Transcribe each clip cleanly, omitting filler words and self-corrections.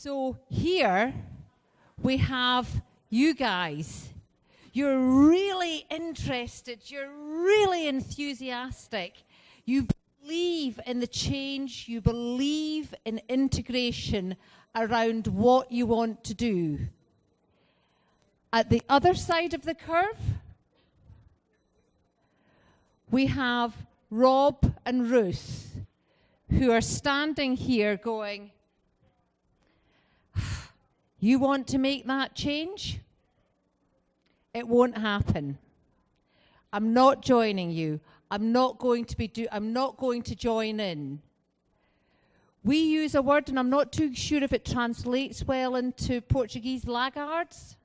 So here we have you guys. You're really interested. You're really enthusiastic. You believe in the change. You believe in integration around what you want to do. At the other side of the curve, we have Rob and Ruth, who are standing here going, you want to make that change? It won't happen. I'm not joining you. I'm not going to join in. We use a word, and I'm not too sure if it translates well into Portuguese, laggards.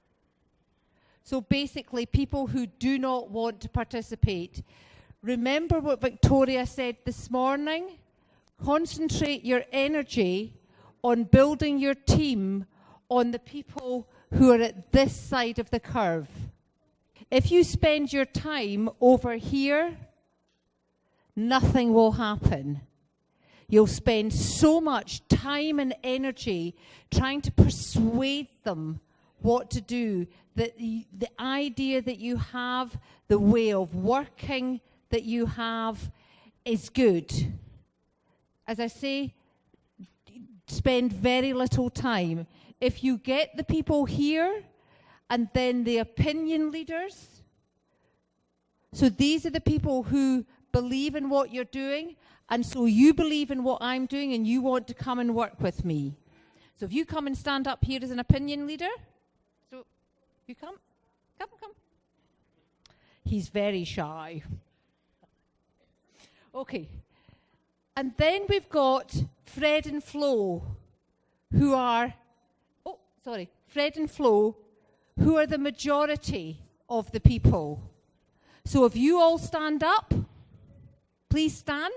So basically, people who do not want to participate. Remember what Victoria said this morning? Concentrate your energy on building your team on the people who are at this side of the curve. If you spend your time over here, nothing will happen. You'll spend so much time and energy trying to persuade them what to do, that the idea that you have, the way of working that you have is good. As I say, spend very little time. If you get the people here and then the opinion leaders, so these are the people who believe in what you're doing, and so you believe in what I'm doing and you want to come and work with me. So if you come and stand up here as an opinion leader, so you come. He's very shy. Okay. And then we've got Fred and Flo, who are the majority of the people. So if you all stand up, please stand.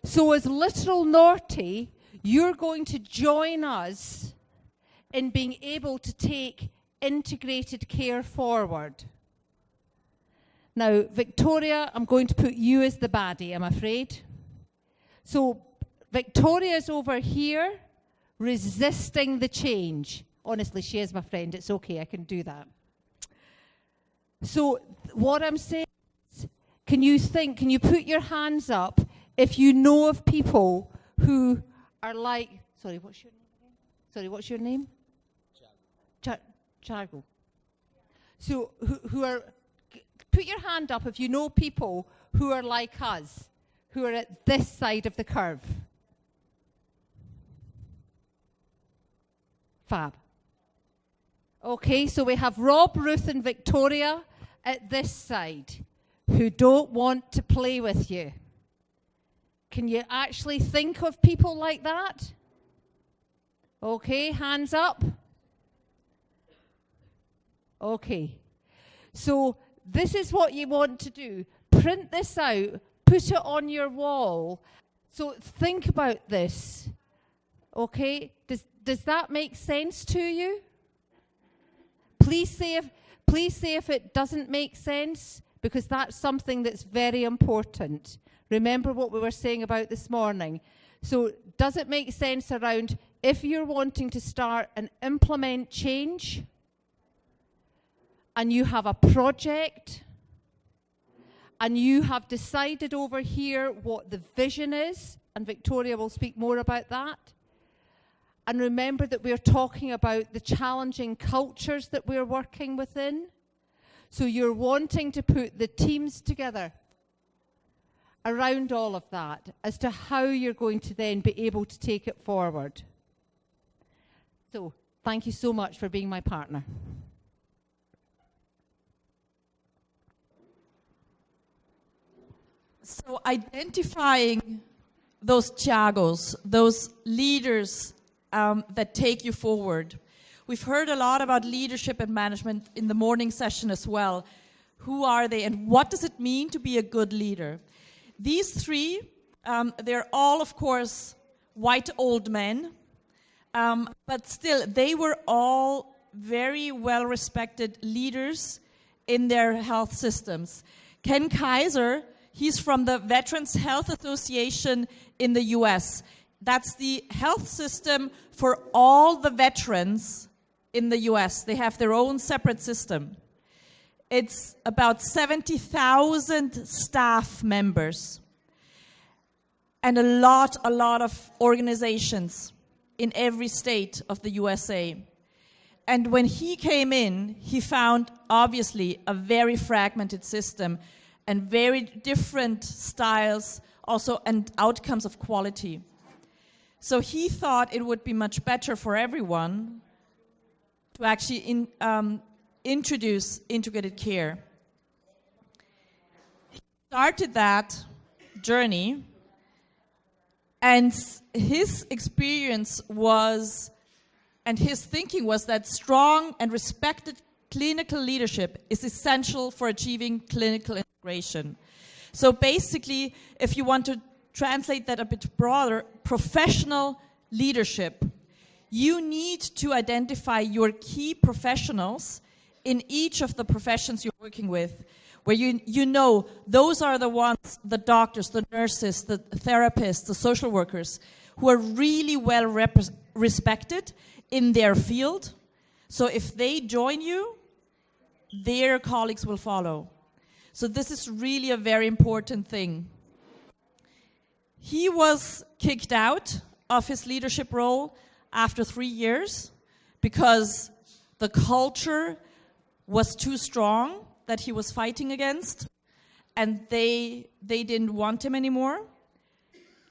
So as Litoral Norte, you're going to join us in being able to take integrated care forward. Now, Victoria, I'm going to put you as the baddie, I'm afraid. So Victoria's over here resisting the change. Honestly, she is my friend. It's okay, I can do that. So what I'm saying is, can you put your hands up if you know of people who are like, what's your name? Chargo. So who are, put your hand up if you know people who are like us, who are at this side of the curve. Fab. Okay, so we have Rob, Ruth, and Victoria at this side who don't want to play with you. Can you actually think of people like that? Okay, hands up. Okay. So this is what you want to do. Print this out, put it on your wall. So think about this. Okay? Does that make sense to you? Please say if it doesn't make sense, because that's something that's very important. Remember what we were saying about this morning. So does it make sense around if you're wanting to start and implement change and you have a project and you have decided over here what the vision is, and Victoria will speak more about that. And remember that we're talking about the challenging cultures that we're working within. So you're wanting to put the teams together around all of that as to how you're going to then be able to take it forward. So thank you so much for being my partner. So identifying those Tiagos, those leaders that take you forward. We've heard a lot about leadership and management in the morning session as well. Who are they and what does it mean to be a good leader? These three, they're all, of course, white old men, but still, they were all very well-respected leaders in their health systems. Ken Kaiser, He's from the Veterans Health Association in the US. That's the health system for all the veterans in the US. They have their own separate system. It's about 70,000 staff members and a lot of organizations in every state of the USA. And when he came in, he found obviously a very fragmented system and very different styles also and outcomes of quality. So he thought it would be much better for everyone to actually introduce integrated care. He started that journey, and his experience was, and his thinking was that strong and respected clinical leadership is essential for achieving clinical integration. So basically, if you want to translate that a bit broader, professional leadership, you need to identify your key professionals in each of the professions you're working with, where you know those are the ones, the doctors, the nurses, the therapists, the social workers, who are really well respected in their field. So if they join you, their colleagues will follow. So this is really a very important thing. He was kicked out of his leadership role after 3 years because the culture was too strong that he was fighting against, and they didn't want him anymore.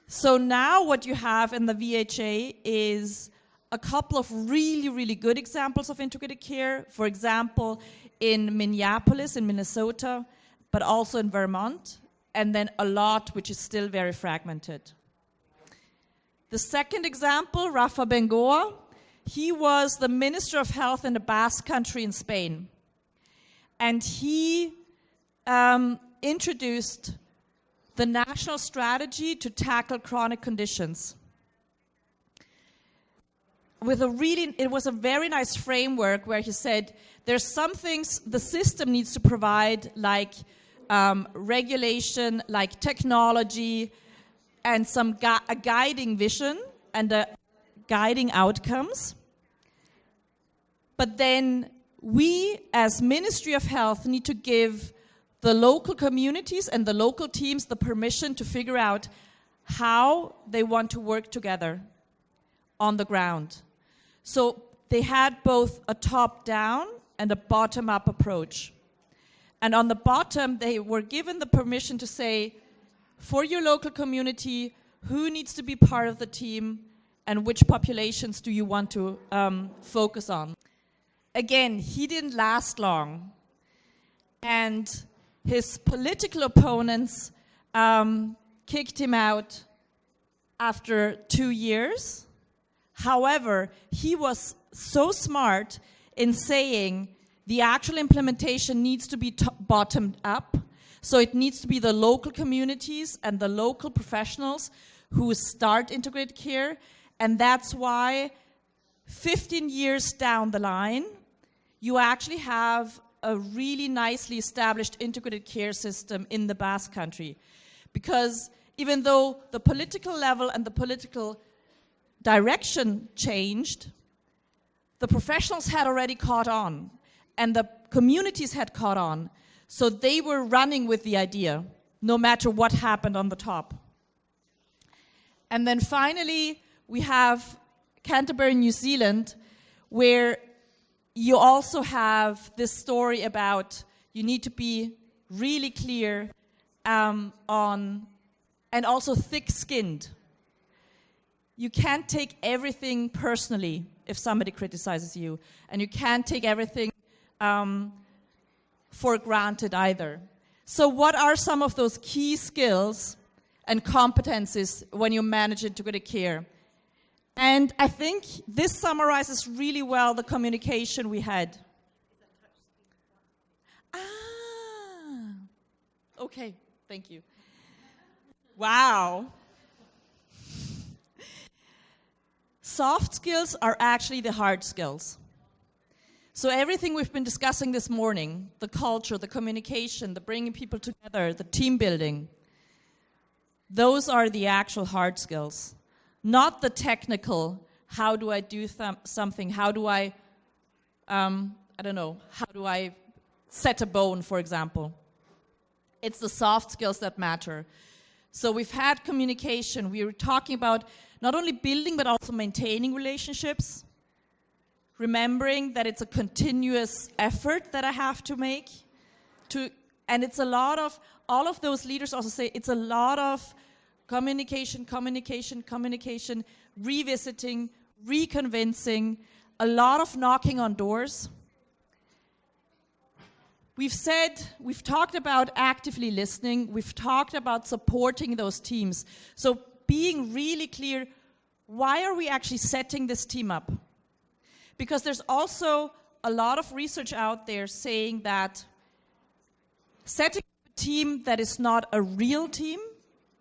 So now what you have in the VHA is a couple of really, really good examples of integrated care. For example, in Minneapolis, in Minnesota, but also in Vermont, and then a lot which is still very fragmented. The second example, Rafa Bengoa, he was the Minister of Health in the Basque Country in Spain. And he introduced the national strategy to tackle chronic conditions. It was a very nice framework where he said there's some things the system needs to provide, like regulation, like technology, and a guiding vision and guiding outcomes. But then we, as Ministry of Health, need to give the local communities and the local teams the permission to figure out how they want to work together on the ground. So they had both a top-down and a bottom-up approach. And on the bottom, they were given the permission to say, for your local community, who needs to be part of the team and which populations do you want to focus on? Again, he didn't last long. And his political opponents kicked him out after 2 years. However, he was so smart in saying the actual implementation needs to be bottomed up. So it needs to be the local communities and the local professionals who start integrated care. And that's why 15 years down the line, you actually have a really nicely established integrated care system in the Basque Country. Because even though the political level and the political direction changed, the professionals had already caught on, and the communities had caught on. So they were running with the idea, no matter what happened on the top. And then finally, we have Canterbury, New Zealand, where you also have this story about you need to be really clear on, and also thick-skinned. You can't take everything personally if somebody criticizes you, and you can't take everything for granted either. So what are some of those key skills and competencies when you manage integrated care? And I think this summarizes really well the communication we had. Okay, thank you. Wow. Soft skills are actually the hard skills. So everything we've been discussing this morning, the culture, the communication, the bringing people together, the team building, Those are the actual hard skills, not the technical, how do I do something, how do I how do I set a bone, for example. It's the soft skills that matter. So we've had communication. We were talking about not only building, but also maintaining relationships, remembering that it's a continuous effort that I have to make. And it's a lot of, all of those leaders also say, it's a lot of communication, revisiting, reconvincing, a lot of knocking on doors. We've talked about actively listening, we've talked about supporting those teams. So being really clear, why are we actually setting this team up? Because there's also a lot of research out there saying that setting up a team that is not a real team,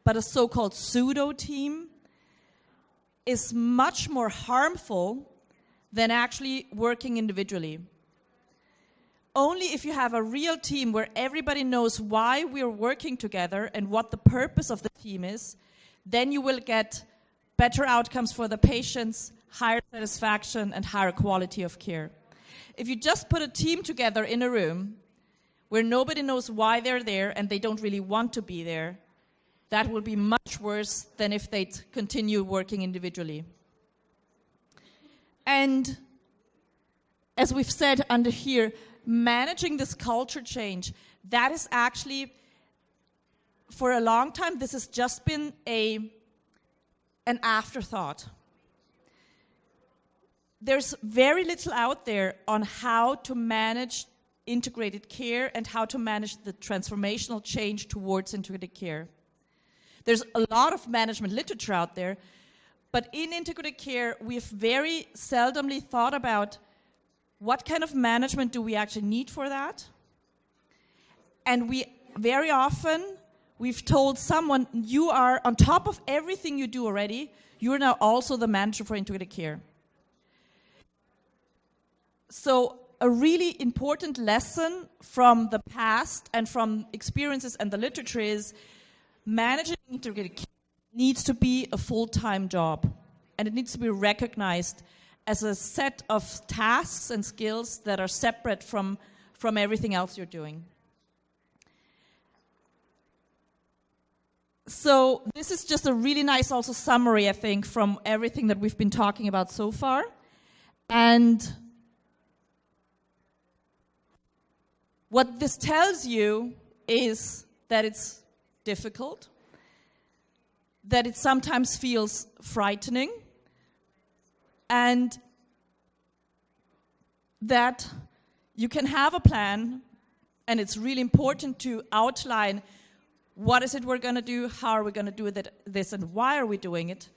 but a so-called pseudo team, is much more harmful than actually working individually. Only if you have a real team where everybody knows why we're working together and what the purpose of the team is, then you will get better outcomes for the patients, higher satisfaction, and higher quality of care. If you just put a team together in a room where nobody knows why they're there and they don't really want to be there, that will be much worse than if they'd continue working individually. And as we've said under here, managing this culture change, that is actually, for a long time, this has just been an afterthought. There's very little out there on how to manage integrated care and how to manage the transformational change towards integrated care. There's a lot of management literature out there, but in integrated care, we've very seldomly thought about what kind of management do we actually need for that? And very often, we've told someone, you are, on top of everything you do already, you're now also the manager for integrated care. So a really important lesson from the past and from experiences and the literature is managing integrated care needs to be a full-time job, and it needs to be recognized as a set of tasks and skills that are separate from everything else you're doing. So this is just a really nice also summary, I think, from everything that we've been talking about so far. And what this tells you is that it's difficult, that it sometimes feels frightening, and that you can have a plan, and it's really important to outline what is it we're going to do, how are we going to do this, and why are we doing it,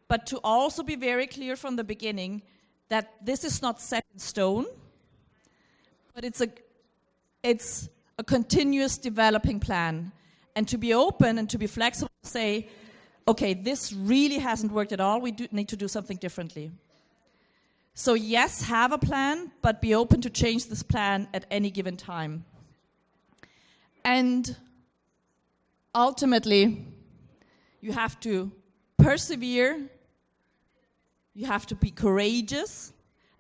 but to also be very clear from the beginning that this is not set in stone, but it's a continuous developing plan, and to be open and to be flexible, to say, okay, this really hasn't worked at all, we need to do something differently. So yes, have a plan, but be open to change this plan at any given time. And ultimately, you have to persevere, you have to be courageous,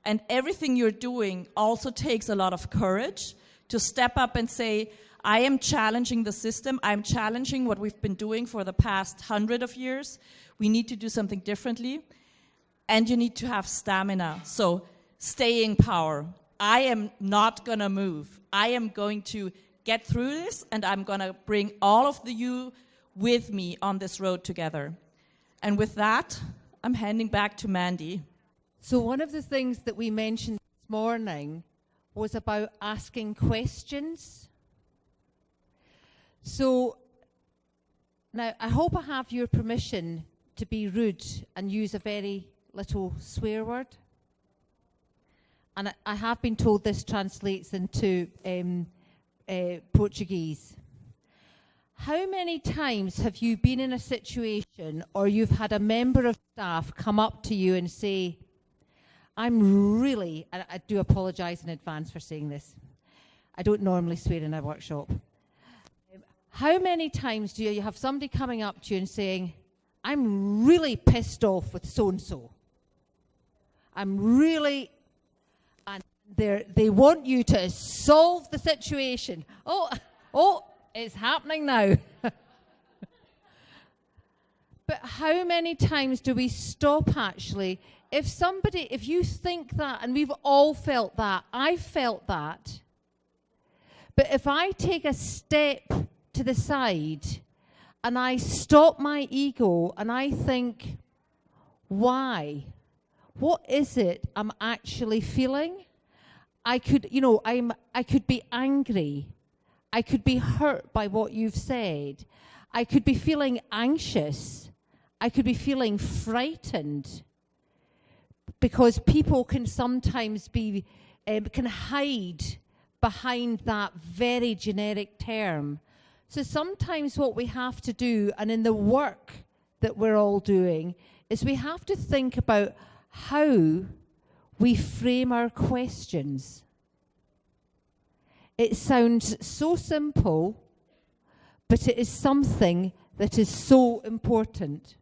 and everything you're doing also takes a lot of courage to step up and say, I am challenging the system, I'm challenging what we've been doing for the past 100 of years, we need to do something differently. And you need to have stamina, so staying power. I am not going to move. I am going to get through this, and I'm going to bring all of you with me on this road together. And with that, I'm handing back to Mandy. So one of the things that we mentioned this morning was about asking questions. So now I hope I have your permission to be rude and use a very little swear word. And I have been told this translates into Portuguese. How many times have you been in a situation or you've had a member of staff come up to you and say, I'm really, and I do apologise in advance for saying this, I don't normally swear in a workshop. How many times do you have somebody coming up to you and saying, I'm really pissed off with so-and-so. I'm really, and they want you to solve the situation. Oh, it's happening now. But how many times do we stop actually? If you think that, and we've all felt that, I felt that. But if I take a step to the side and I stop my ego and I think, why? What is it I'm actually feeling? I could be angry. I could be hurt by what you've said. I could be feeling anxious. I could be feeling frightened. Because people can sometimes can hide behind that very generic term. So sometimes what we have to do, and in the work that we're all doing, is we have to think about how we frame our questions. It sounds so simple, but it is something that is so important.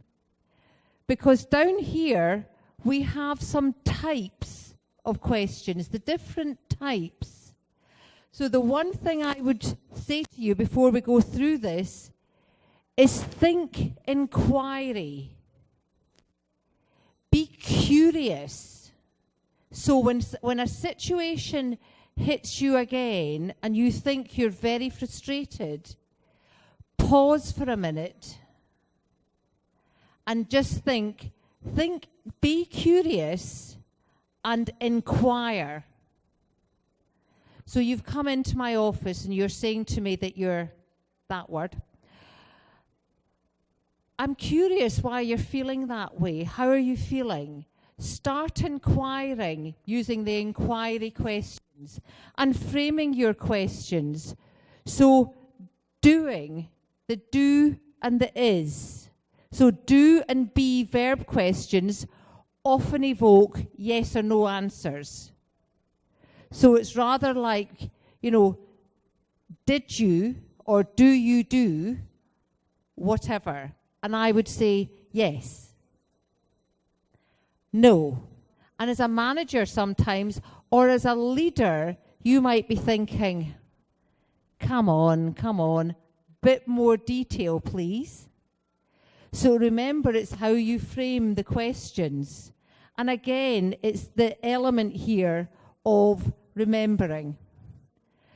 Because down here, we have some types of questions, the different types. So the one thing I would say to you before we go through this is think inquiry. Be curious. So when a situation hits you again and you think you're very frustrated, pause for a minute and just think, be curious and inquire. So you've come into my office and you're saying to me that you're that word. I'm curious why you're feeling that way. How are you feeling? Start inquiring using the inquiry questions and framing your questions. So doing, the do and the is. So do and be verb questions often evoke yes or no answers. So it's rather like, did you or do you do whatever? And I would say yes. No. And as a manager sometimes, or as a leader, you might be thinking, come on, bit more detail, please. So remember, it's how you frame the questions. And again, it's the element here of remembering.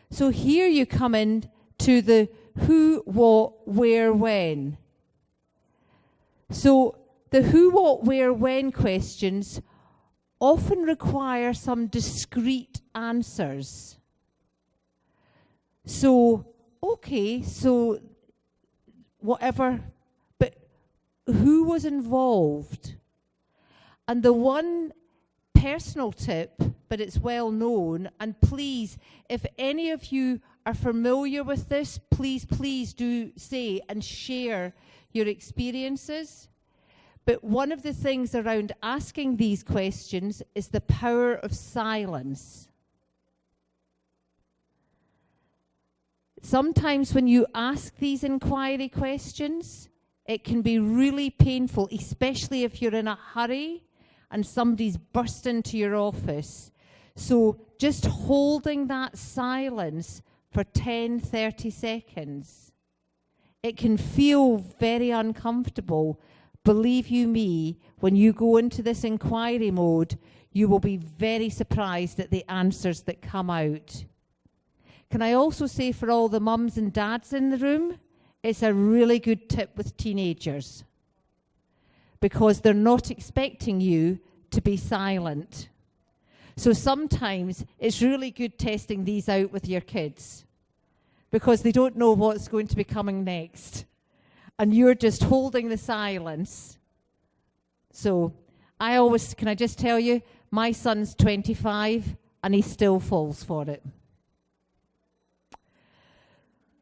So here you come in to the who, what, where, when. So the who, what, where, when questions often require some discrete answers. So, okay, so whatever, but who was involved? And the one personal tip, but it's well known, and please, if any of you are familiar with this, please do say and share your experiences. But one of the things around asking these questions is the power of silence. Sometimes when you ask these inquiry questions, it can be really painful, especially if you're in a hurry and somebody's burst into your office. So just holding that silence for 10, 30 seconds, it can feel very uncomfortable. Believe you me, when you go into this inquiry mode, you will be very surprised at the answers that come out. Can I also say for all the mums and dads in the room, it's a really good tip with teenagers, because they're not expecting you to be silent. So sometimes it's really good testing these out with your kids, because they don't know what's going to be coming next. And you're just holding the silence. So can I just tell you, my son's 25 and he still falls for it.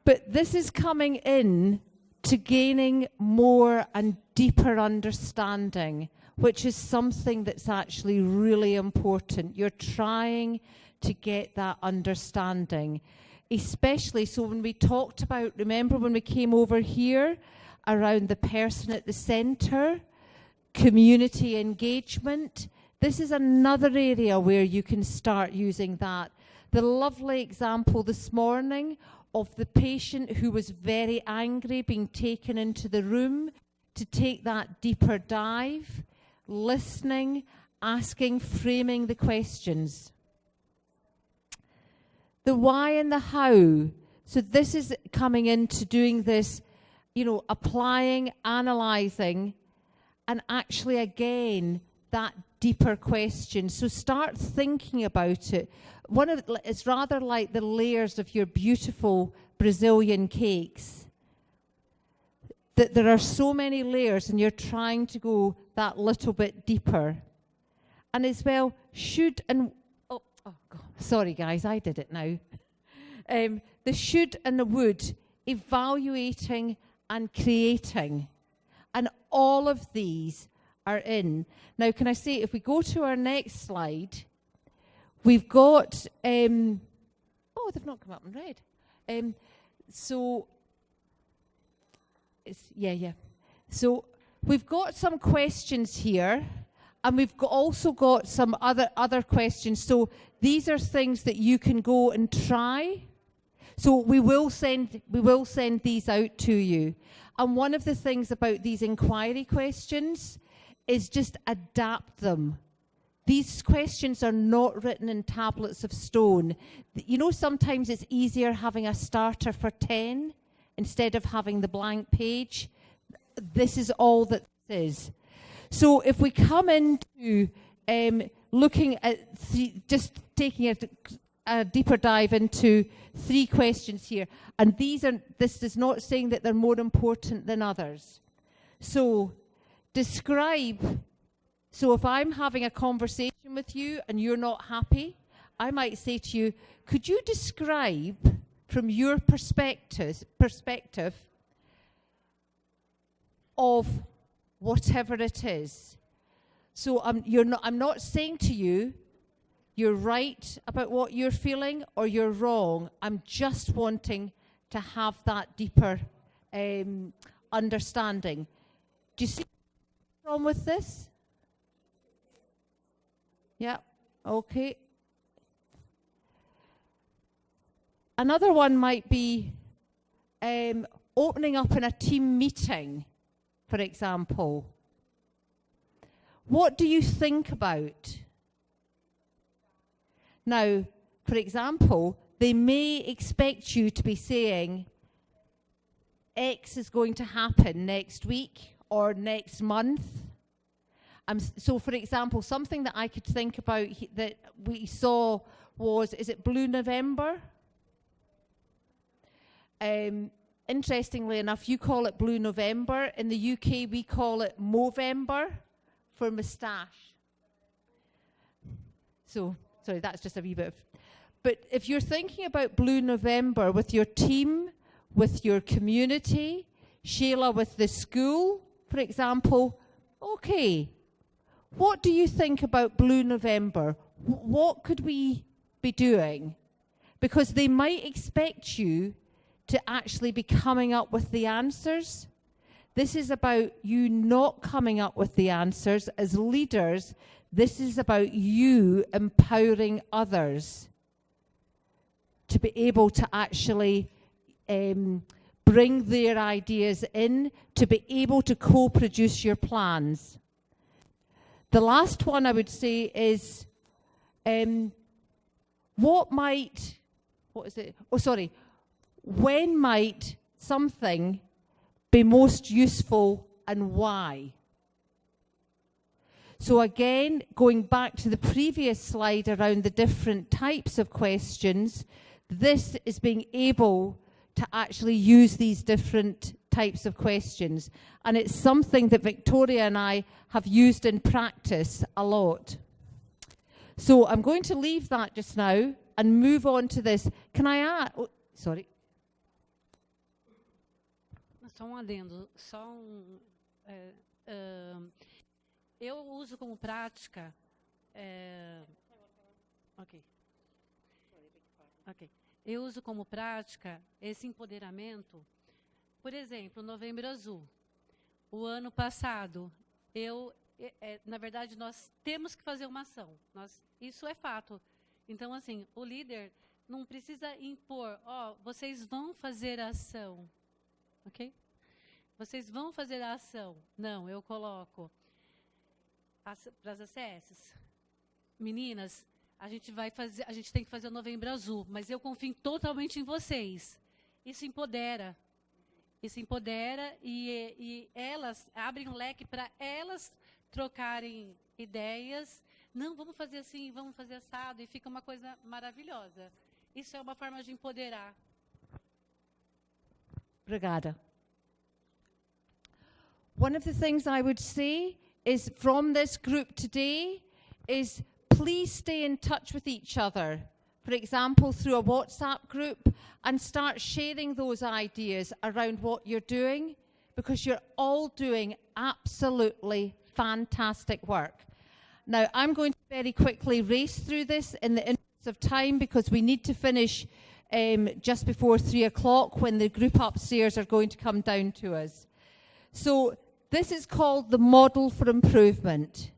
But this is coming in to gaining more and deeper understanding, which is something that's actually really important. You're trying to get that understanding. especially, so when we talked about, remember when we came over here, around the person at the centre, community engagement, this is another area where you can start using that. The lovely example this morning of the patient who was very angry being taken into the room to take that deeper dive, listening, asking, framing the questions. The why and the how. So this is coming into doing this, applying, analysing, and actually again, that deeper question. So start thinking about it. It's rather like the layers of your beautiful Brazilian cakes. That there are so many layers and you're trying to go that little bit deeper. And as well, should and... Oh God, sorry guys, I did it now. The should and the would, evaluating and creating. And all of these are in. Now, can I say, if we go to our next slide, we've got... they've not come up in red. So we've got some questions here, and we've also got some other questions. So these are things that you can go and try. So we will send these out to you. And one of the things about these inquiry questions is just adapt them. These questions are not written in tablets of stone. Sometimes it's easier having a starter for 10 instead of having the blank page. This is all that this is. So if we come into looking at just taking a deeper dive into 3 questions here, and this is not saying that they're more important than others. So describe. So if I'm having a conversation with you and you're not happy, I might say to you, could you describe from your perspective of whatever it is? So I'm not saying to you, you're right about what you're feeling or you're wrong. I'm just wanting to have that deeper understanding. Do you see what's wrong with this? Yeah, okay. Another one might be opening up in a team meeting, for example. What do you think about? Now, for example, they may expect you to be saying, X is going to happen next week or next month. So, for example, something that I could think about that we saw was, is it Blue November? Interestingly enough, you call it Blue November. In the UK, we call it Movember for moustache. So, sorry, that's just a wee bit of... But if you're thinking about Blue November with your team, with your community, Sheila with the school, for example, okay, what do you think about Blue November? What could we be doing? Because they might expect you to actually be coming up with the answers. This is about you not coming up with the answers. As leaders, this is about you empowering others to be able to actually bring their ideas in, to be able to co-produce your plans. The last one I would say is, when might something be most useful and why? So again, going back to the previous slide around the different types of questions, this is being able to actually use these different types of questions. And it's something that Victoria and I have used in practice a lot. So I'm going to leave that just now and move on to this. Can I add? Oh, sorry. Só adendo. Eu uso como prática. Ok. eu uso como prática esse empoderamento. Por exemplo, Novembro Azul. O ano passado, na verdade, nós temos que fazer uma ação. Isso é fato. Então, assim, o líder não precisa impor, vocês vão fazer a ação, ok? Vocês vão fazer a ação. Não, eu coloco para as ACS. Meninas, a gente tem que fazer o Novembro Azul, mas eu confio totalmente em vocês. Isso empodera. Isso empodera e elas abrem um leque para elas trocarem ideias. Não, vamos fazer assim, vamos fazer assado, e fica uma coisa maravilhosa. Isso é uma forma de empoderar. Obrigada. One of the things I would say is from this group today is please stay in touch with each other. For example, through a WhatsApp group, and start sharing those ideas around what you're doing, because you're all doing absolutely fantastic work. Now, I'm going to very quickly race through this in the interest of time, because we need to finish just before 3 o'clock, when the group upstairs are going to come down to us. So this is called the model for improvement.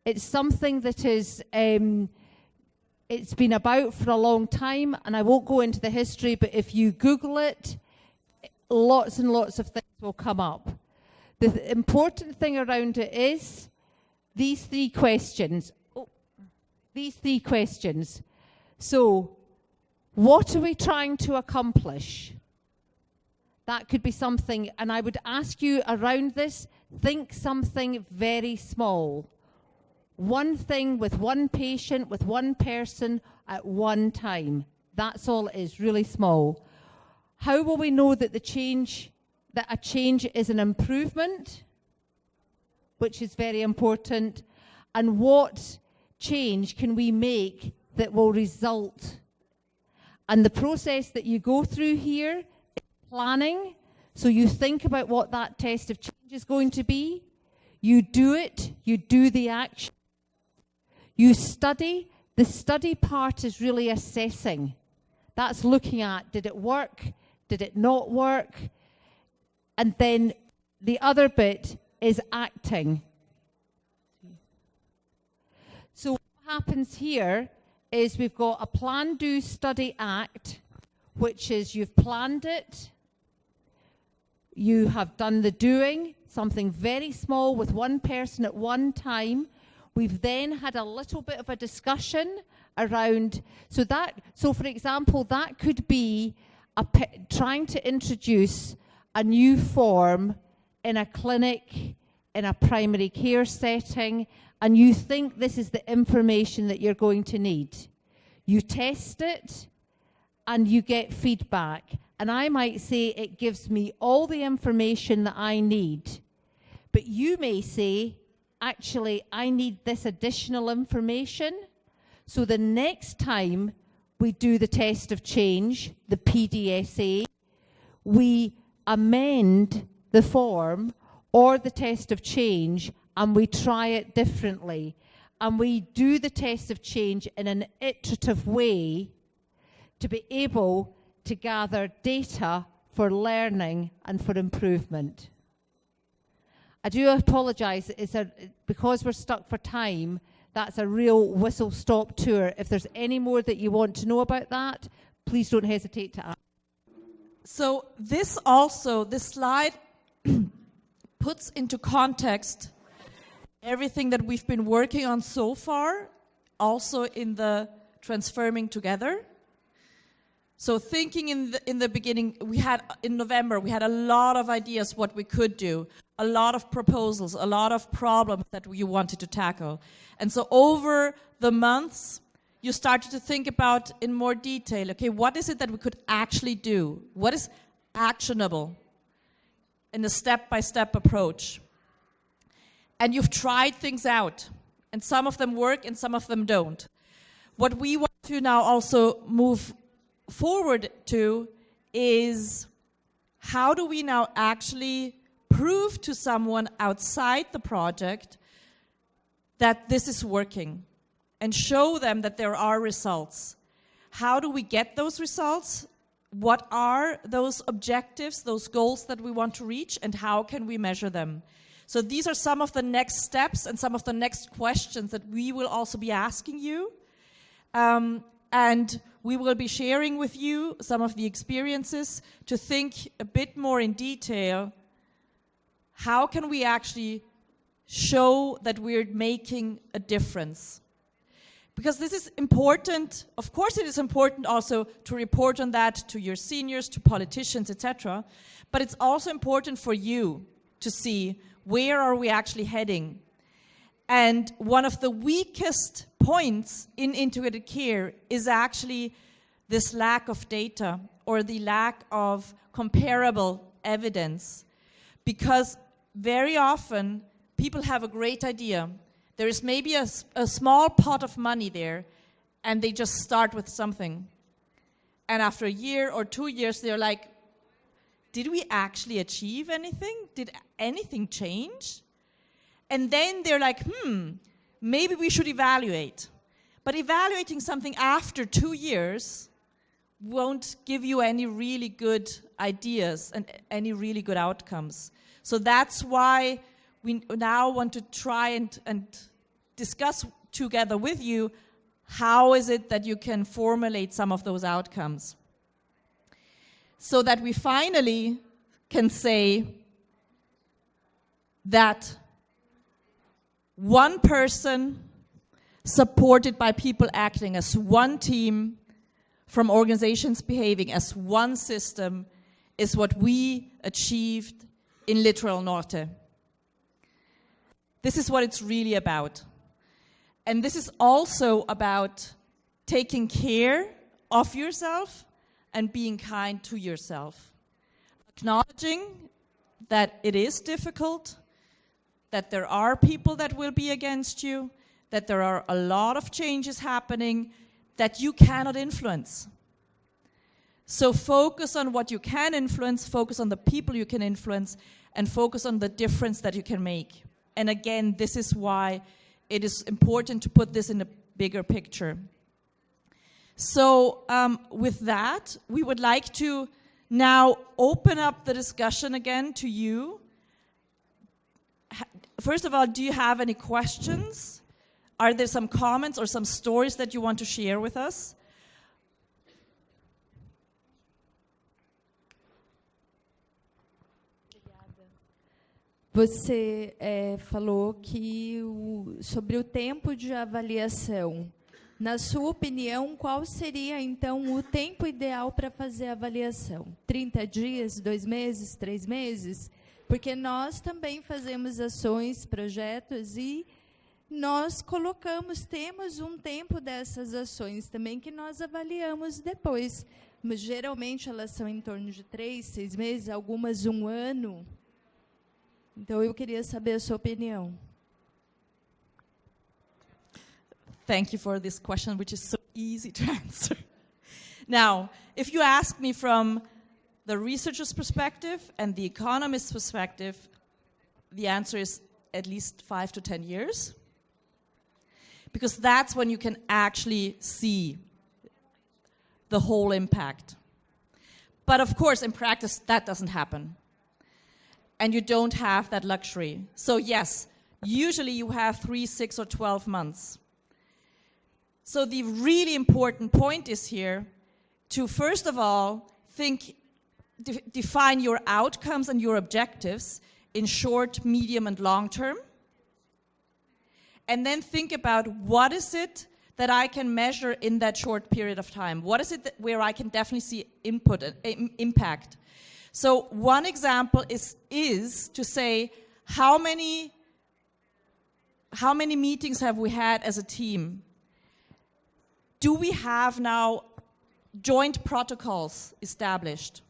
It's something that is, it's been about for a long time, and I won't go into the history, but if you Google it, lots and lots of things will come up. The important thing around it is these three questions. So, what are we trying to accomplish? That could be something, and I would ask you around this, think something very small. One thing with one patient, with one person at one time. That's all it is, really small. How will we know that a change is an improvement, which is very important, and what change can we make that will result? And the process that you go through here is planning. So you think about what that test of change is going to be. You do it, you do the action. You study. The study part is really assessing. That's looking at, did it work? Did it not work? And then the other bit is acting. So what happens here is we've got a plan, do, study, act, which is you've planned it, you have done the doing, something very small with one person at one time. We've then had a little bit of a discussion around, so for example, that could be trying to introduce a new form in a clinic, in a primary care setting, and you think this is the information that you're going to need. You test it, and you get feedback. And I might say it gives me all the information that I need. But you may say, actually, I need this additional information. So the next time we do the test of change, the PDSA, we amend the form or the test of change, and we try it differently. And we do the test of change in an iterative way to be able to gather data for learning and for improvement. I do apologise, because we're stuck for time, that's a real whistle-stop tour. If there's any more that you want to know about that, please don't hesitate to ask. So this slide puts into context everything that we've been working on so far, also in the Transforming Together. So thinking in the beginning, in November, we had a lot of ideas what we could do, a lot of proposals, a lot of problems that we wanted to tackle. And so over the months, you started to think about in more detail, okay, what is it that we could actually do? What is actionable in a step-by-step approach? And you've tried things out, and some of them work and some of them don't. What we want to now also move forward to is, how do we now actually prove to someone outside the project that this is working and show them that there are results? how do we get those results? What are those objectives, those goals that we want to reach, and how can we measure them? So these are some of the next steps and some of the next questions that we will also be asking you. And we will be sharing with you some of the experiences to think a bit more in detail. How can we actually show that we're making a difference? Because this is important. Of course, it is important also to report on that to your seniors, to politicians, etc. But it's also important for you to see where are we actually heading. And one of the weakest points in integrated care is actually this lack of data or the lack of comparable evidence. Because very often people have a great idea. There is maybe a small pot of money there, and they just start with something. And after a year or 2 years, they're like, did we actually achieve anything? Did anything change? And then they're like, maybe we should evaluate. But evaluating something after 2 years won't give you any really good ideas and any really good outcomes. So that's why we now want to try and discuss together with you how is it that you can formulate some of those outcomes. So that we finally can say that one person supported by people acting as one team from organizations behaving as one system is what we achieved in Litoral Norte. This is what it's really about. And this is also about taking care of yourself and being kind to yourself. Acknowledging that it is difficult, that there are people that will be against you, that there are a lot of changes happening that you cannot influence. So focus on what you can influence, focus on the people you can influence, and focus on the difference that you can make. And again, this is why it is important to put this in a bigger picture. So with that, we would like to now open up the discussion again to you. First of all, do you have any questions? Are there some comments or some stories that you want to share with us? Você falou que sobre o tempo de avaliação. Na sua opinião, qual seria, então, o tempo ideal para fazer a avaliação? 30 dias, 2 meses, 3 meses? Porque nós também fazemos ações, projetos, e nós temos um tempo dessas ações também que nós avaliamos depois. Mas, geralmente, elas são em torno de 3, 6 meses, algumas 1 ano. Então, eu queria saber a sua opinião. Thank you for this question, which is so easy to answer. Now, if you ask me from the researcher's perspective and the economist's perspective, the answer is at least 5 to 10 years. Because that's when you can actually see the whole impact. But of course, in practice, that doesn't happen. And you don't have that luxury. So yes, usually you have 3, 6, or 12 months. So the really important point is here to, first of all, define your outcomes and your objectives in short, medium, and long term. And then think about what is it that I can measure in that short period of time? What is it where I can definitely see impact? So one example is to say, how many meetings have we had as a team? Do we have now joint protocols established?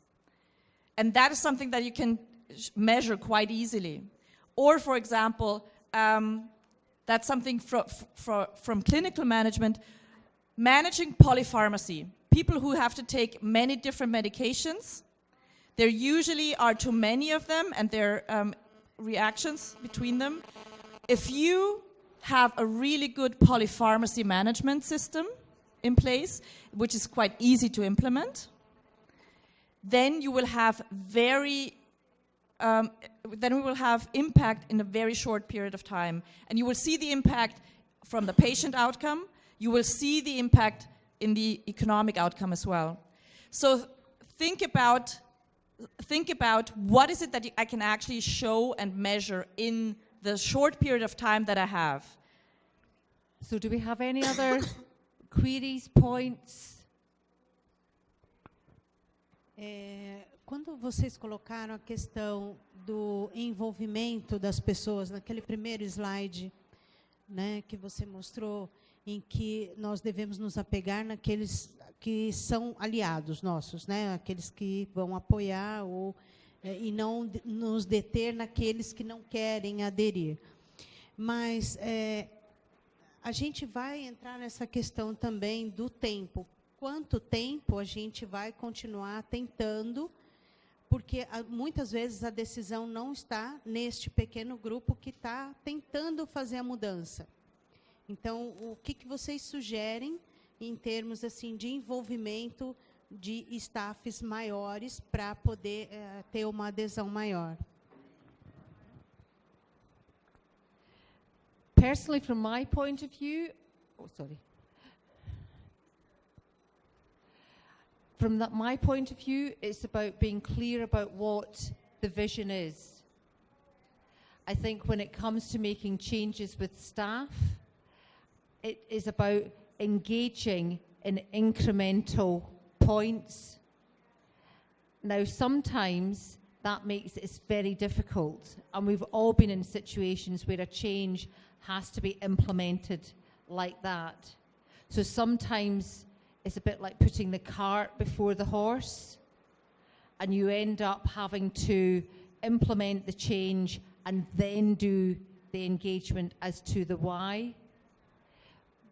And that is something that you can measure quite easily. Or, for example, that's something from clinical management, managing polypharmacy. People who have to take many different medications. There usually are too many of them, and there are reactions between them. If you have a really good polypharmacy management system, in place, which is quite easy to implement. Then you will have then we will have impact in a very short period of time. And you will see the impact from the patient outcome. You will see the impact in the economic outcome as well. So think about what is it that I can actually show and measure in the short period of time that I have. So do we have any other queries, points? Quando vocês colocaram a questão do envolvimento das pessoas, naquele primeiro slide, né, que você mostrou, em que nós devemos nos apegar naqueles que são aliados nossos, né, aqueles que vão apoiar e não nos deter naqueles que não querem aderir. Mas a gente vai entrar nessa questão também do tempo. Quanto tempo a gente vai continuar tentando, porque muitas vezes a decisão não está neste pequeno grupo que está tentando fazer a mudança. Então, o que vocês sugerem em termos assim de envolvimento de staffs maiores para poder ter uma adesão maior? Personally, from my point of view, from my point of view, it's about being clear about what the vision is. I think when it comes to making changes with staff, it is about engaging in incremental points. Now, sometimes that makes it very difficult, and we've all been in situations where a change has to be implemented like that. So sometimes it's a bit like putting the cart before the horse, and you end up having to implement the change and then do the engagement as to the why.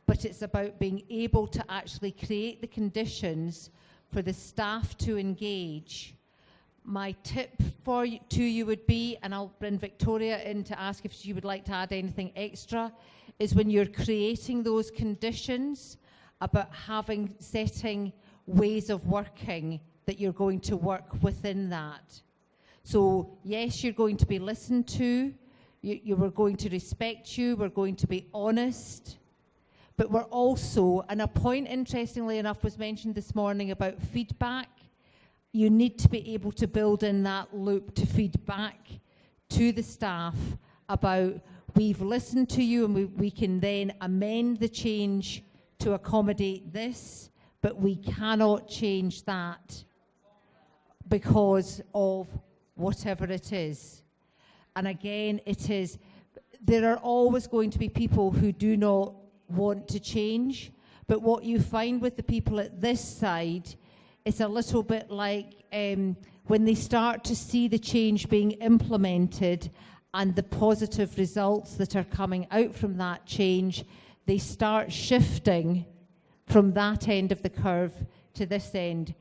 But it's about being able to actually create the conditions for the staff to engage. My tip to you would be, and I'll bring Victoria in to ask if she would like to add anything extra, is when you're creating those conditions, about setting ways of working that you're going to work within that. So yes, you're going to be listened to, we're going to respect you, we're going to be honest, but we're also, and a point interestingly enough was mentioned this morning about feedback. You need to be able to build in that loop to feed back to the staff about, we've listened to you and we can then amend the change to accommodate this, but we cannot change that because of whatever it is. And again, there are always going to be people who do not want to change, but what you find with the people at this side, it's a little bit like when they start to see the change being implemented and the positive results that are coming out from that change, they start shifting from that end of the curve to this end.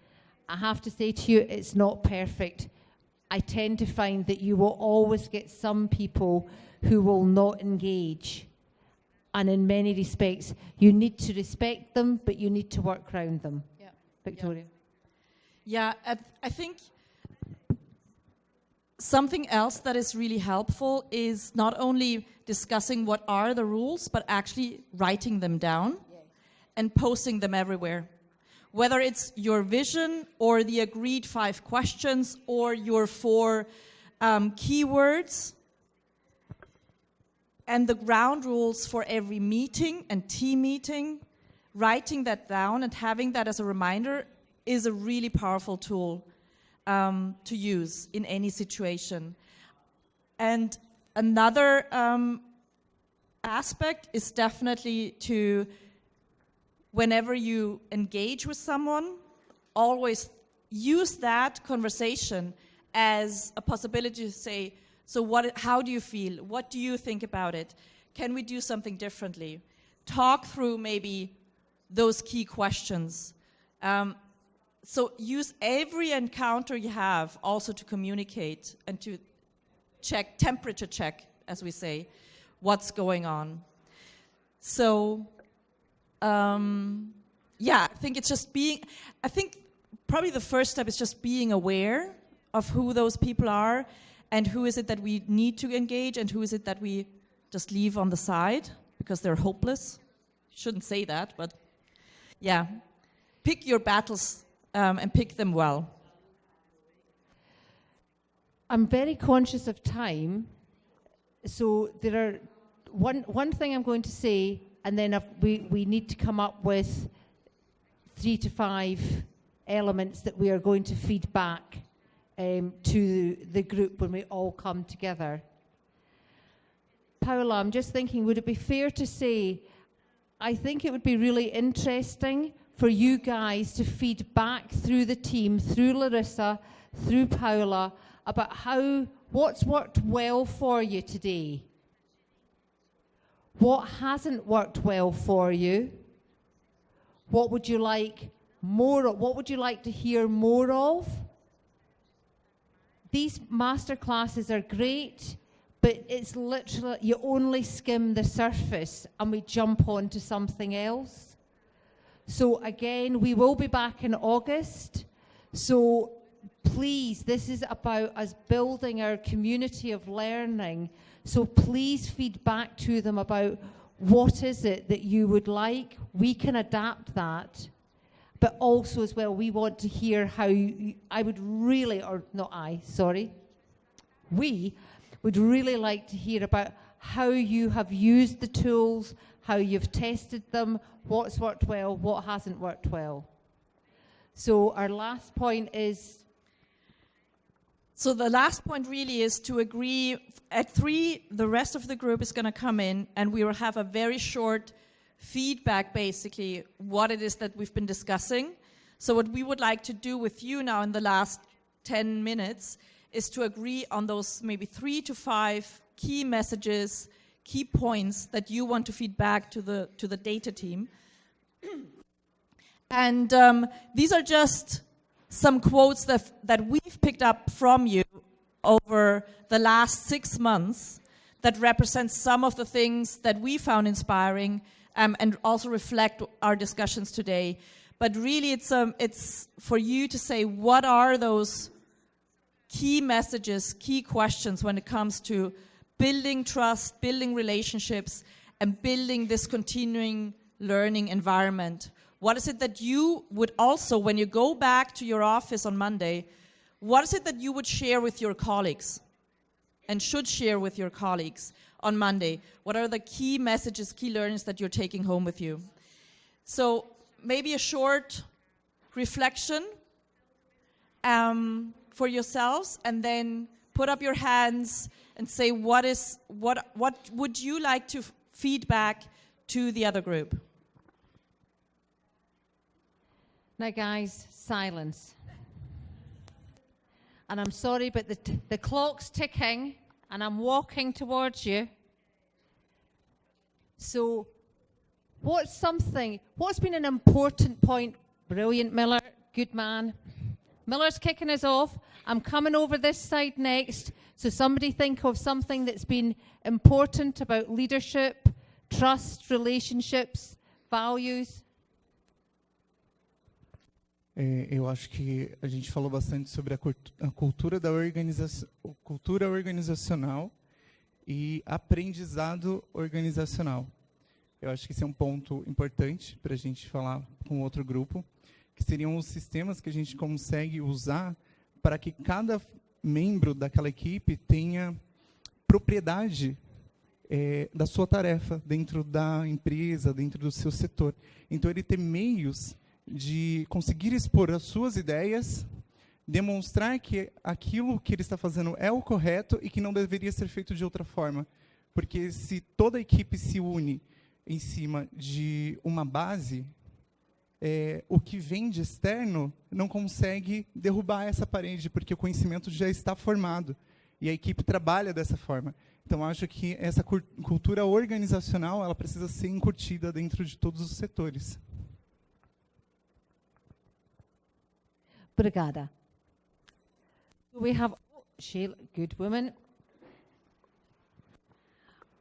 I have to say to you, it's not perfect. I tend to find that you will always get some people who will not engage. And in many respects, you need to respect them, but you need to work around them. Yeah. Victoria? Yeah, I think something else that is really helpful is not only discussing what are the rules, but actually writing them down and posting them everywhere. Whether it's your vision or the agreed 5 questions or your 4 keywords, and the ground rules for every meeting and team meeting, writing that down and having that as a reminder is a really powerful tool to use in any situation. And another aspect is definitely to, whenever you engage with someone, always use that conversation as a possibility to say, so how do you feel? What do you think about it? Can we do something differently? Talk through maybe those key questions. So use every encounter you have also to communicate and to temperature check, as we say, what's going on. So yeah, I think it's just I think probably the first step is just being aware of who those people are and who is it that we need to engage and who is it that we just leave on the side because they're hopeless. Shouldn't say that, but yeah. Pick your battles and pick them well. I'm very conscious of time, so there are one thing I'm going to say, and then we need to come up with 3 to 5 elements that we are going to feed back to the group when we all come together. Paula, I'm just thinking, would it be fair to say, I think it would be really interesting for you guys to feed back through the team, through Larissa, through Paula, about what's worked well for you today. What hasn't worked well for you? What would you like more of? What would you like to hear more of? These masterclasses are great, but it's literally, you only skim the surface and we jump on to something else. So again, we will be back in August. So please, this is about us building our community of learning. So please feed back to them about what is it that you would like. We can adapt that. But also as well, we want to hear how I would really, or not I, sorry. We would really like to hear about how you have used the tools, how you've tested them, what's worked well, what hasn't worked well. So our last point is... So the last point really is to agree at 3, the rest of the group is going to come in and we will have a very short feedback, basically, what it is that we've been discussing. So what we would like to do with you now in the last 10 minutes is to agree on those maybe 3 to 5 key messages, key points that you want to feed back to the data team. And these are just some quotes that we've picked up from you over the last 6 months that represent some of the things that we found inspiring and also reflect our discussions today. But really it's for you to say, what are those key messages, key questions when it comes to building trust, building relationships, and building this continuing learning environment? What is it that you would also, when you go back to your office on Monday, what is it that you would share with your colleagues and should share with your colleagues on Monday? What are the key messages, key learnings that you're taking home with you? So maybe a short reflection for yourselves, and then put up your hands and say what would you like to feed back to the other group? Now guys, silence. And I'm sorry, but the clock's ticking and I'm walking towards you. So what's been an important point? Brilliant, Miller, good man. Miller's kicking us off. I'm coming over this side next. So somebody think of something that's been important about leadership, trust, relationships, values. Eu acho que a gente falou bastante sobre a cultura da cultura organizacional e aprendizado organizacional. Eu acho que esse é um ponto importante para a gente falar com outro grupo, que seriam os sistemas que a gente consegue usar para que cada membro daquela equipe tenha propriedade da sua tarefa dentro da empresa, dentro do seu setor. Então, ele ter meios de conseguir expor as suas ideias, demonstrar que aquilo que ele está fazendo é o correto e que não deveria ser feito de outra forma. Porque se toda a equipe se une em cima de uma base, o que vem de externo não consegue derrubar essa parede, porque o conhecimento já está formado e a equipe trabalha dessa forma. Então, acho que essa cultura organizacional ela precisa ser incutida dentro de todos os setores. Obrigada. We have Sheila, good woman.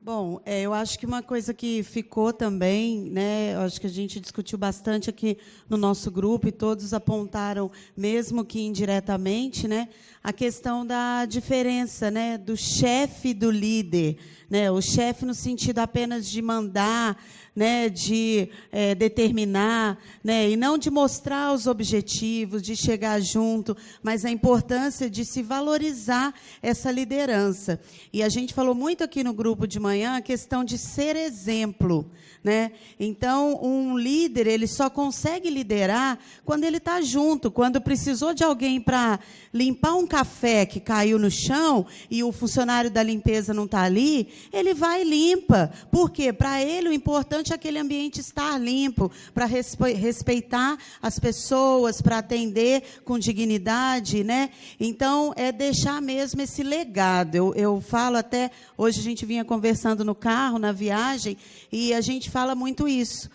Bom, eu acho que uma coisa que ficou também, né, eu acho que a gente discutiu bastante aqui no nosso grupo e todos apontaram, mesmo que indiretamente, né, a questão da diferença, né, do chefe e do líder, né, o chefe no sentido apenas de mandar, né, de determinar, né, e não de mostrar os objetivos, de chegar junto, mas a importância de se valorizar essa liderança. E a gente falou muito aqui no grupo de manhã a questão de ser exemplo, né? Então, um líder, ele só consegue liderar quando ele está junto, quando precisou de alguém para limpar um café que caiu no chão e o funcionário da limpeza não está ali, ele vai e limpa. Por quê? Para ele, o importante é aquele ambiente estar limpo, para respeitar as pessoas, para atender com dignidade, né? Então, é deixar mesmo esse legado. Eu falo até, hoje a gente vinha conversando no carro, na viagem, e a gente falou muito isso,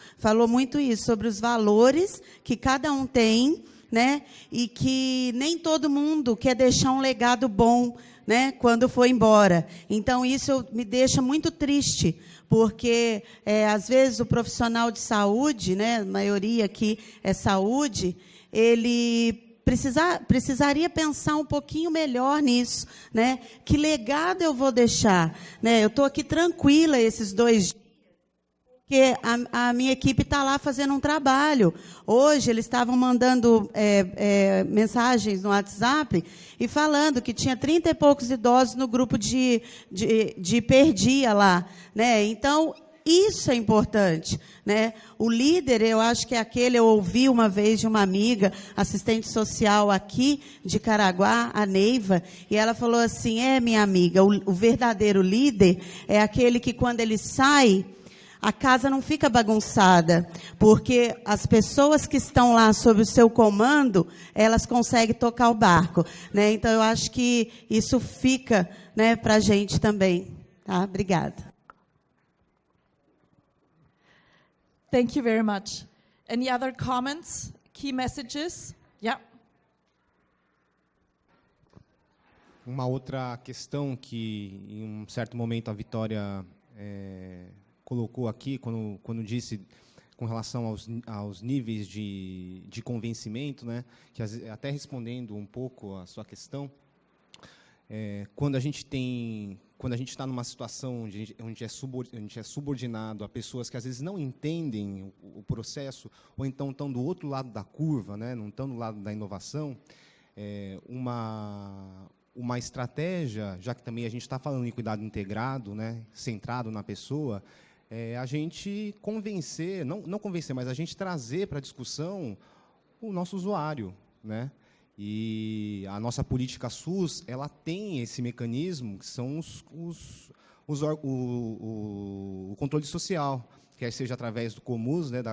sobre os valores que cada um tem, né? E que nem todo mundo quer deixar um legado bom, né, quando for embora. Então, isso me deixa muito triste, porque, às vezes, o profissional de saúde, né, a maioria aqui é saúde, ele precisaria pensar um pouquinho melhor nisso, né? Que legado eu vou deixar? Né? Eu estou aqui tranquila esses 2 dias, porque a minha equipe está lá fazendo um trabalho. Hoje, eles estavam mandando mensagens no WhatsApp e falando que tinha 30 e poucos idosos no grupo de perdia lá. Né? Então, isso é importante. Né? O líder, eu acho que é aquele, eu ouvi uma vez de uma amiga, assistente social aqui de Caraguá, a Neiva, e ela falou assim, minha amiga, o verdadeiro líder é aquele que, quando ele sai, a casa não fica bagunçada, porque as pessoas que estão lá sob o seu comando, elas conseguem tocar o barco. Né? Então, eu acho que isso fica, né, para a gente também. Tá? Obrigada. Thank you very much. Any other comments, key messages? Yeah. Uma outra questão que, em um certo momento, a Vitória colocou aqui, quando disse com relação aos níveis de convencimento, né, que até respondendo um pouco a sua questão, quando a gente está numa situação onde a gente é subordinado a pessoas que às vezes não entendem o processo, ou então estão do outro lado da curva, né, não estão do lado da inovação, uma estratégia, já que também a gente está falando em cuidado integrado, né, centrado na pessoa, a gente convencer, não convencer, mas a gente trazer para a discussão o nosso usuário, né? E a nossa política SUS, ela tem esse mecanismo, que são o controle social, quer seja através do COMUS, né,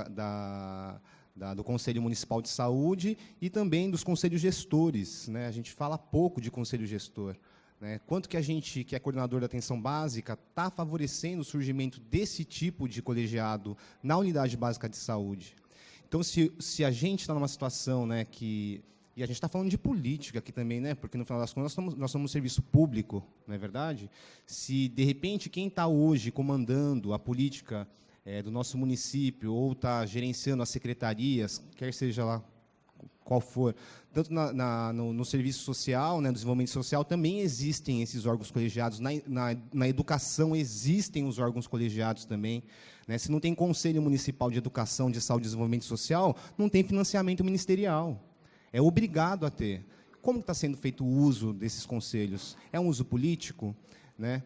do Conselho Municipal de Saúde, e também dos conselhos gestores. Né? A gente fala pouco de conselho gestor. Né? Quanto que a gente, que é coordenador da atenção básica, está favorecendo o surgimento desse tipo de colegiado na unidade básica de saúde? Então, se a gente está numa situação, né, que... E a gente está falando de política aqui também, né? Porque, no final das contas, nós somos um serviço público, não é verdade? Se, de repente, quem está hoje comandando a política do nosso município ou está gerenciando as secretarias, quer seja lá qual for, tanto no serviço social, né, no desenvolvimento social, também existem esses órgãos colegiados. Na educação existem os órgãos colegiados também. Né? Se não tem Conselho Municipal de Educação, de Saúde e Desenvolvimento Social, não tem financiamento ministerial. É obrigado a ter. Como está sendo feito o uso desses conselhos? É um uso político? Né?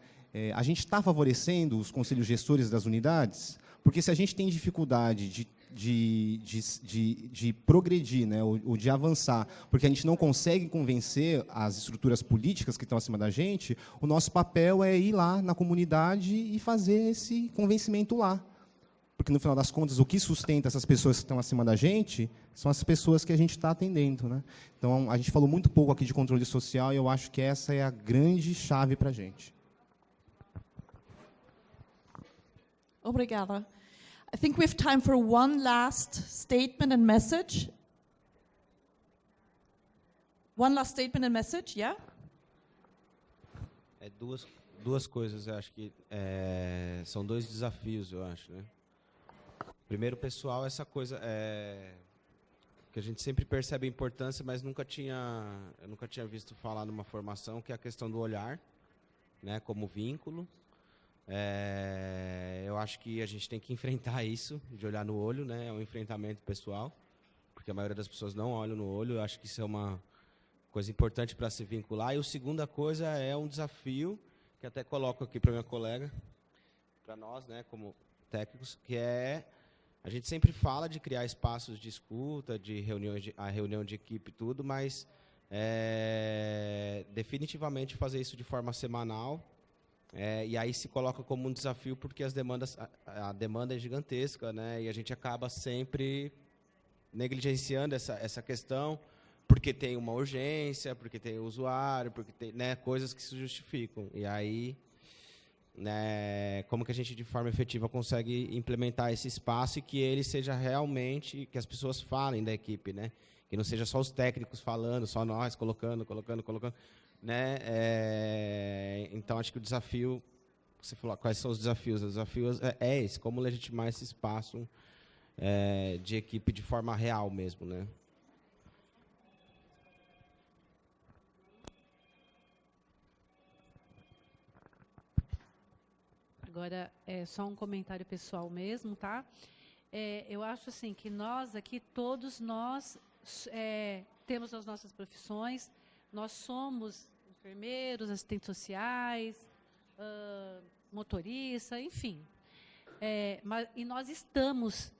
A gente está favorecendo os conselhos gestores das unidades? Porque se a gente tem dificuldade de progredir, né, ou de avançar, porque a gente não consegue convencer as estruturas políticas que estão acima da gente, o nosso papel é ir lá na comunidade e fazer esse convencimento lá. Porque, no final das contas, o que sustenta essas pessoas que estão acima da gente são as pessoas que a gente está atendendo. Né? Então, a gente falou muito pouco aqui de controle social e eu acho que essa é a grande chave para a gente. Obrigada. I think we have time for one last statement and message. One last statement and message, yeah? duas coisas, eu acho que são dois desafios, eu acho, né? Primeiro, pessoal, essa coisa que a gente sempre percebe a importância, mas eu nunca tinha visto falar numa formação, que é a questão do olhar, né, como vínculo. Eu acho que a gente tem que enfrentar isso, de olhar no olho, né? É um enfrentamento pessoal, porque a maioria das pessoas não olham no olho. Eu acho que isso é uma coisa importante para se vincular. E a segunda coisa é um desafio, que até coloco aqui para minha colega, para nós, né, como técnicos, que é, a gente sempre fala de criar espaços de escuta, de a reunião de equipe e tudo, mas definitivamente fazer isso de forma semanal. E aí se coloca como um desafio, porque a demanda é gigantesca, né? E a gente acaba sempre negligenciando essa questão, porque tem uma urgência, porque tem o usuário, porque tem, né, coisas que se justificam. E aí, né, como que a gente de forma efetiva consegue implementar esse espaço e que ele seja realmente, que as pessoas falem da equipe, né? Que não seja só os técnicos falando, só nós colocando, né? Então acho que o desafio, você falou, quais são os desafios? Os desafios é esse, como legitimar esse espaço de equipe de forma real mesmo, né? Agora, só um comentário pessoal mesmo, tá? Eu acho assim que nós aqui, todos nós temos as nossas profissões, nós somos enfermeiros, assistentes sociais, motorista, enfim. E nós estamos,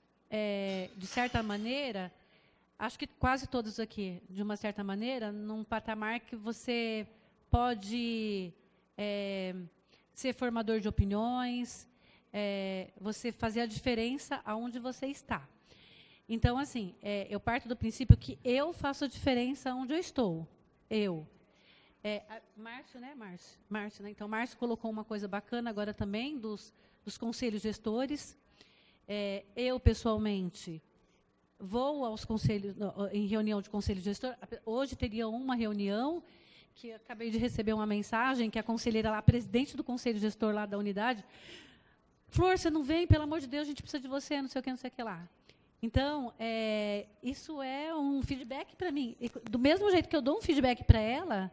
de certa maneira, acho que quase todos aqui, de uma certa maneira, num patamar que você pode ser formador de opiniões, você fazer a diferença aonde você está. Então, assim, eu parto do princípio que eu faço a diferença onde eu estou. Eu. Márcio, né? Márcio, né? Então, Márcio colocou uma coisa bacana agora também dos conselhos gestores. Eu, pessoalmente, vou aos conselhos, em reunião de conselho gestor. Hoje teria uma reunião que eu acabei de receber uma mensagem que a conselheira lá, presidente do conselho gestor lá da unidade, Flor, você não vem? Pelo amor de Deus, a gente precisa de você, não sei o que lá. Então, isso é um feedback para mim. E, do mesmo jeito que eu dou um feedback para ela,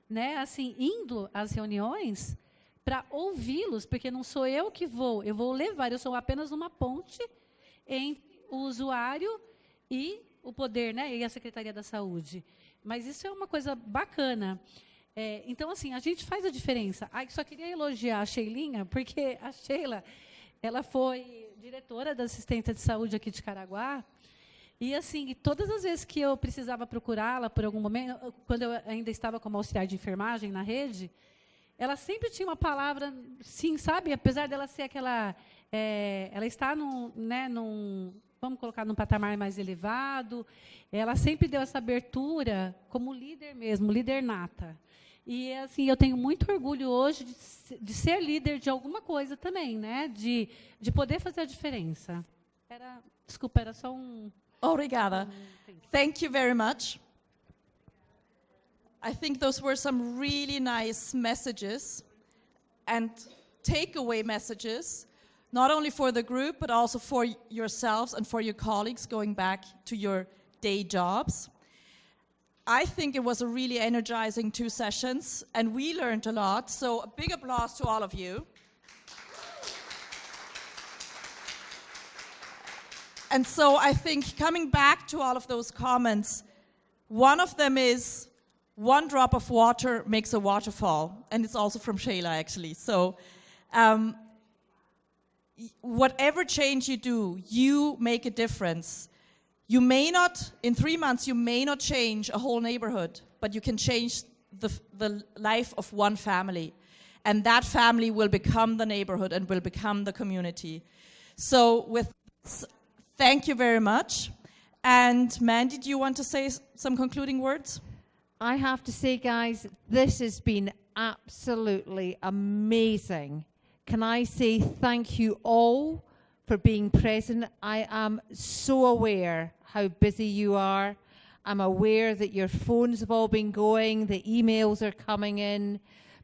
né, assim, indo às reuniões, para ouvi-los, porque não sou eu que eu vou levar, eu sou apenas uma ponte entre o usuário e o poder, né, e a Secretaria da Saúde. Mas isso é uma coisa bacana. Então, assim, a gente faz a diferença. Só queria elogiar a Sheilinha, porque a Sheila, ela foi diretora da assistência de saúde aqui de Caraguá, e, assim, todas as vezes que eu precisava procurá-la por algum momento, quando eu ainda estava como auxiliar de enfermagem na rede, ela sempre tinha uma palavra, sim, sabe? Apesar dela ser aquela... ela está vamos colocar num patamar mais elevado, ela sempre deu essa abertura como líder mesmo, líder nata. E, assim, eu tenho muito orgulho hoje de ser líder de alguma coisa também, né? De poder fazer a diferença. Desculpa, era só um... Obrigada. Thank you very much. I think those were some really nice messages and takeaway messages, not only for the group, but also for yourselves and for your colleagues going back to your day jobs. I think it was a really energizing 2 sessions, and we learned a lot, so a big applause to all of you. And so I think coming back to all of those comments, one of them is, one drop of water makes a waterfall, and it's also from Shayla, actually. So whatever change you do, you make a difference. You may not, in 3 months, you may not change a whole neighborhood, but you can change the life of one family. And that family will become the neighborhood and will become the community. So with this, thank you very much. And Mandy, do you want to say some concluding words? I have to say, guys, this has been absolutely amazing. Can I say thank you all for being present? I am so aware how busy you are. I'm aware that your phones have all been going, the emails are coming in,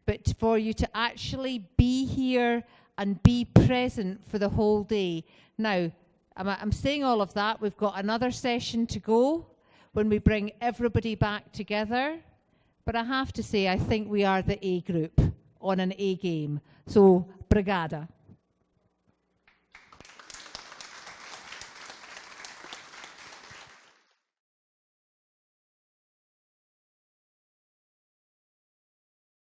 but for you to actually be here and be present for the whole day. Now, I'm saying all of that. We've got another session to go when we bring everybody back together. But I have to say, I think we are the A group on an A game. So, brigada.